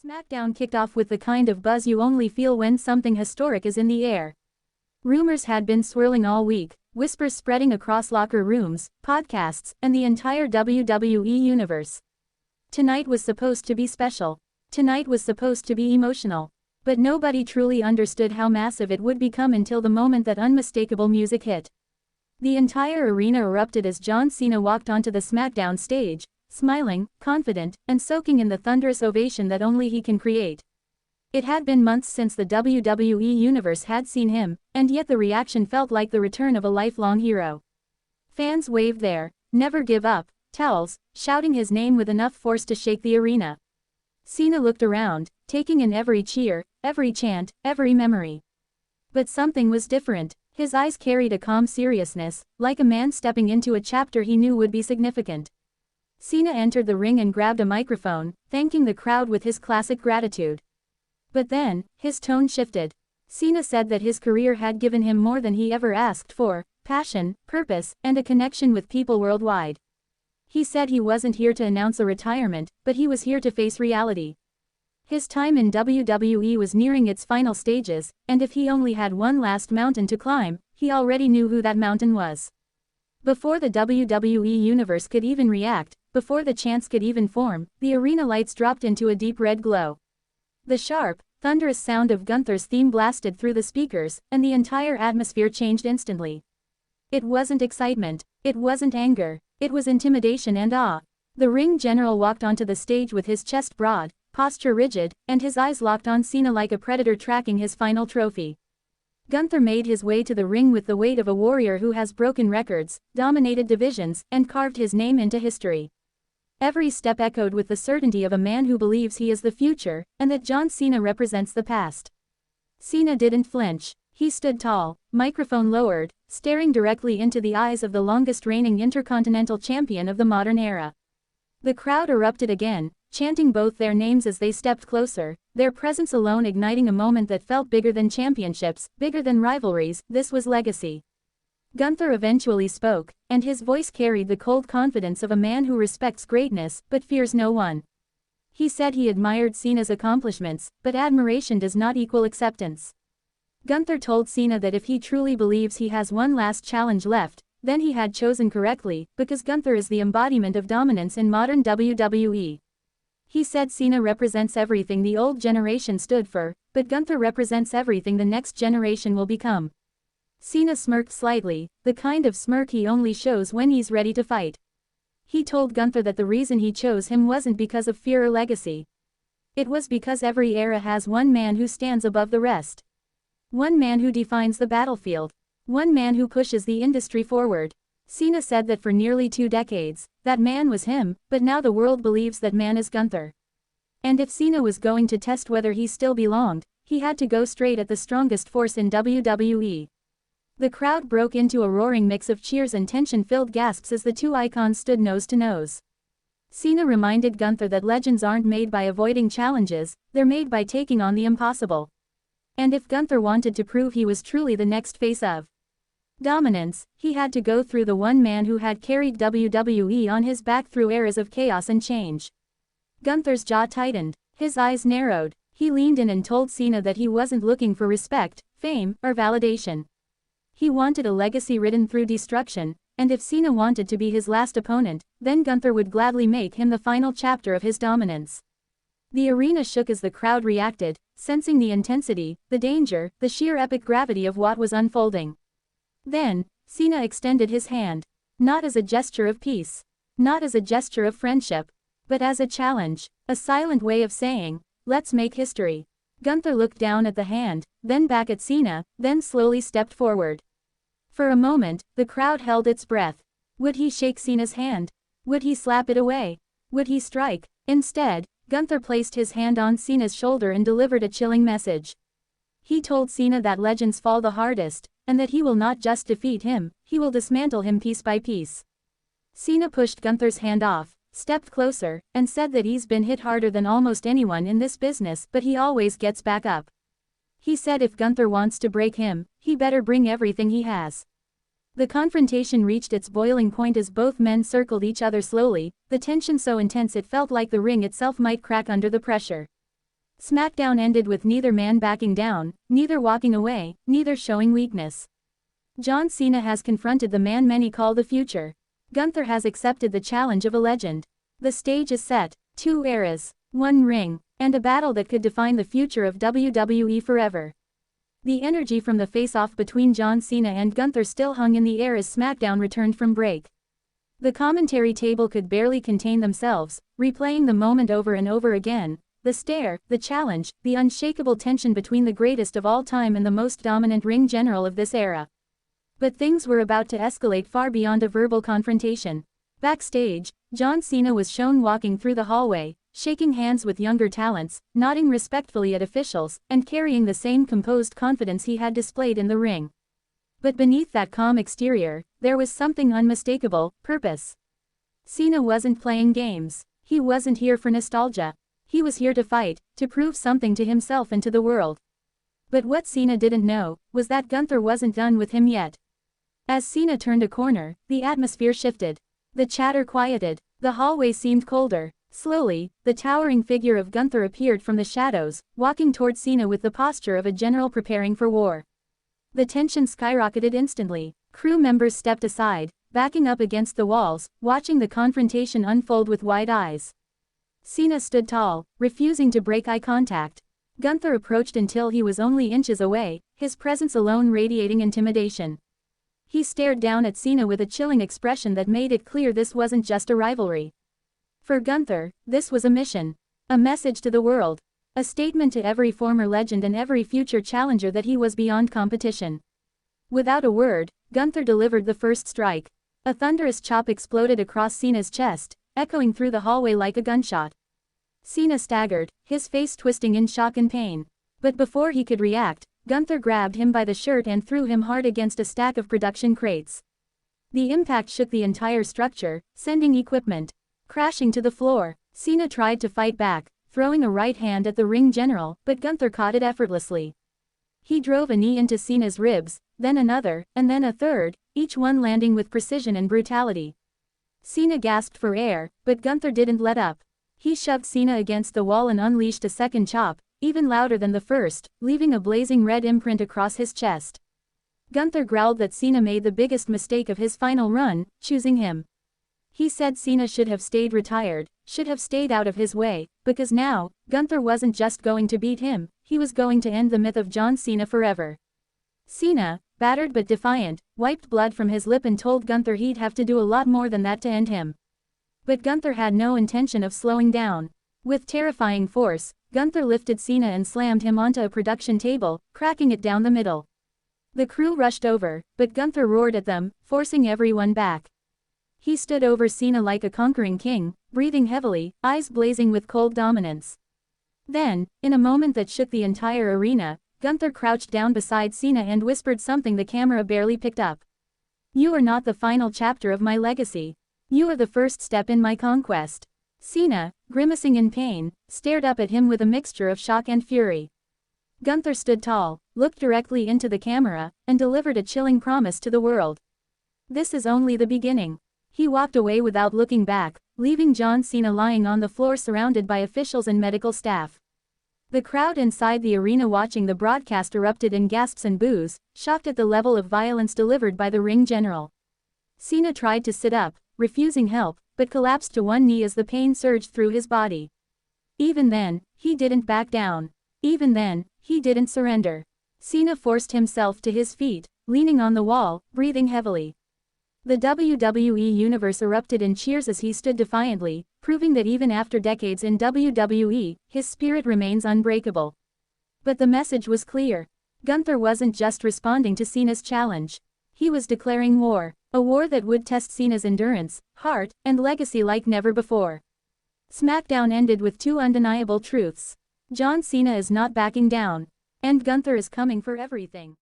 SmackDown kicked off with the kind of buzz you only feel when something historic is in the air. Rumors had been swirling all week, whispers spreading across locker rooms, podcasts, and the entire WWE universe. Tonight was supposed to be special. Tonight was supposed to be emotional. But nobody truly understood how massive it would become until the moment that unmistakable music hit. The entire arena erupted as John Cena walked onto the SmackDown stage, smiling, confident, and soaking in the thunderous ovation that only he can create. It had been months since the WWE Universe had seen him, and yet the reaction felt like the return of a lifelong hero. Fans waved their "Never Give Up" towels, shouting his name with enough force to shake the arena. Cena looked around, taking in every cheer, every chant, every memory. But something was different. His eyes carried a calm seriousness, like a man stepping into a chapter he knew would be significant. Cena entered the ring and grabbed a microphone, thanking the crowd with his classic gratitude. But then, his tone shifted. Cena said that his career had given him more than he ever asked for: passion, purpose, and a connection with people worldwide. He said he wasn't here to announce a retirement, but he was here to face reality. His time in WWE was nearing its final stages, and if he only had one last mountain to climb, he already knew who that mountain was. Before the WWE Universe could even react, before the chants could even form, the arena lights dropped into a deep red glow. The sharp, thunderous sound of Gunther's theme blasted through the speakers, and the entire atmosphere changed instantly. It wasn't excitement. It wasn't anger. It was intimidation and awe. The ring general walked onto the stage with his chest broad, posture rigid, and his eyes locked on Cena like a predator tracking his final trophy. Gunther made his way to the ring with the weight of a warrior who has broken records, dominated divisions, and carved his name into history. Every step echoed with the certainty of a man who believes he is the future, and that John Cena represents the past. Cena didn't flinch. He stood tall, microphone lowered, staring directly into the eyes of the longest reigning Intercontinental Champion of the modern era. The crowd erupted again, chanting both their names as they stepped closer, their presence alone igniting a moment that felt bigger than championships, bigger than rivalries. This was legacy. Gunther eventually spoke, and his voice carried the cold confidence of a man who respects greatness but fears no one. He said he admired Cena's accomplishments, but admiration does not equal acceptance. Gunther told Cena that if he truly believes he has one last challenge left, then he had chosen correctly, because Gunther is the embodiment of dominance in modern WWE. He said Cena represents everything the old generation stood for, but Gunther represents everything the next generation will become. Cena smirked slightly, the kind of smirk he only shows when he's ready to fight. He told Gunther that the reason he chose him wasn't because of fear or legacy. It was because every era has one man who stands above the rest. One man who defines the battlefield. One man who pushes the industry forward. Cena said that for nearly 2 decades, that man was him, but now the world believes that man is Gunther. And if Cena was going to test whether he still belonged, he had to go straight at the strongest force in WWE. The crowd broke into a roaring mix of cheers and tension-filled gasps as the two icons stood nose to nose. Cena reminded Gunther that legends aren't made by avoiding challenges, they're made by taking on the impossible. And if Gunther wanted to prove he was truly the next face of dominance, he had to go through the one man who had carried WWE on his back through eras of chaos and change. Gunther's jaw tightened, his eyes narrowed. He leaned in and told Cena that he wasn't looking for respect, fame, or validation. He wanted a legacy written through destruction, and if Cena wanted to be his last opponent, then Gunther would gladly make him the final chapter of his dominance. The arena shook as the crowd reacted, sensing the intensity, the danger, the sheer epic gravity of what was unfolding. Then, Cena extended his hand. Not as a gesture of peace. Not as a gesture of friendship. But as a challenge. A silent way of saying, let's make history. Gunther looked down at the hand, then back at Cena, then slowly stepped forward. For a moment, the crowd held its breath. Would he shake Cena's hand? Would he slap it away? Would he strike? Instead, Gunther placed his hand on Cena's shoulder and delivered a chilling message. He told Cena that legends fall the hardest, and that he will not just defeat him, he will dismantle him piece by piece. Cena pushed Gunther's hand off, stepped closer, and said that he's been hit harder than almost anyone in this business, but he always gets back up. He said if Gunther wants to break him, he better bring everything he has. The confrontation reached its boiling point as both men circled each other slowly, the tension so intense it felt like the ring itself might crack under the pressure. SmackDown ended with neither man backing down, neither walking away, neither showing weakness. John Cena has confronted the man many call the future. Gunther has accepted the challenge of a legend. The stage is set, 2 eras, 1 ring, and a battle that could define the future of WWE forever. The energy from the face-off between John Cena and Gunther still hung in the air as SmackDown returned from break. The commentary table could barely contain themselves, replaying the moment over and over again. The stare, the challenge, the unshakable tension between the greatest of all time and the most dominant ring general of this era. But things were about to escalate far beyond a verbal confrontation. Backstage, John Cena was shown walking through the hallway, shaking hands with younger talents, nodding respectfully at officials, and carrying the same composed confidence he had displayed in the ring. But beneath that calm exterior, there was something unmistakable: purpose. Cena wasn't playing games. He wasn't here for nostalgia. He was here to fight, to prove something to himself and to the world. But what Cena didn't know was that Gunther wasn't done with him yet. As Cena turned a corner, the atmosphere shifted. The chatter quieted. The hallway seemed colder. Slowly, the towering figure of Gunther appeared from the shadows, walking toward Cena with the posture of a general preparing for war. The tension skyrocketed instantly. Crew members stepped aside, backing up against the walls, watching the confrontation unfold with wide eyes. Cena stood tall, refusing to break eye contact. Gunther approached until he was only inches away, his presence alone radiating intimidation. He stared down at Cena with a chilling expression that made it clear this wasn't just a rivalry. For Gunther, this was a mission. A message to the world. A statement to every former legend and every future challenger that he was beyond competition. Without a word, Gunther delivered the first strike. A thunderous chop exploded across Cena's chest, echoing through the hallway like a gunshot. Cena staggered, his face twisting in shock and pain. But before he could react, Gunther grabbed him by the shirt and threw him hard against a stack of production crates. The impact shook the entire structure, sending equipment crashing to the floor. Cena tried to fight back, throwing a right hand at the ring general, but Gunther caught it effortlessly. He drove a knee into Cena's ribs, then another, and then a third, each one landing with precision and brutality. Cena gasped for air, but Gunther didn't let up. He shoved Cena against the wall and unleashed a second chop, even louder than the first, leaving a blazing red imprint across his chest. Gunther growled that Cena made the biggest mistake of his final run, choosing him. He said Cena should have stayed retired, should have stayed out of his way, because now, Gunther wasn't just going to beat him, he was going to end the myth of John Cena forever. Cena, battered but defiant, wiped blood from his lip and told Gunther he'd have to do a lot more than that to end him. But Gunther had no intention of slowing down. With terrifying force, Gunther lifted Cena and slammed him onto a production table, cracking it down the middle. The crew rushed over, but Gunther roared at them, forcing everyone back. He stood over Cena like a conquering king, breathing heavily, eyes blazing with cold dominance. Then, in a moment that shook the entire arena, Gunther crouched down beside Cena and whispered something the camera barely picked up. "You are not the final chapter of my legacy. You are the first step in my conquest." Cena, grimacing in pain, stared up at him with a mixture of shock and fury. Gunther stood tall, looked directly into the camera, and delivered a chilling promise to the world. "This is only the beginning." He walked away without looking back, leaving John Cena lying on the floor surrounded by officials and medical staff. The crowd inside the arena watching the broadcast erupted in gasps and boos, shocked at the level of violence delivered by the ring general. Cena tried to sit up, refusing help, but collapsed to one knee as the pain surged through his body. Even then, he didn't back down. Even then, he didn't surrender. Cena forced himself to his feet, leaning on the wall, breathing heavily. The WWE Universe erupted in cheers as he stood defiantly, proving that even after decades in WWE, his spirit remains unbreakable. But the message was clear. Gunther wasn't just responding to Cena's challenge. He was declaring war, a war that would test Cena's endurance, heart, and legacy like never before. SmackDown ended with 2 undeniable truths. John Cena is not backing down. And Gunther is coming for everything.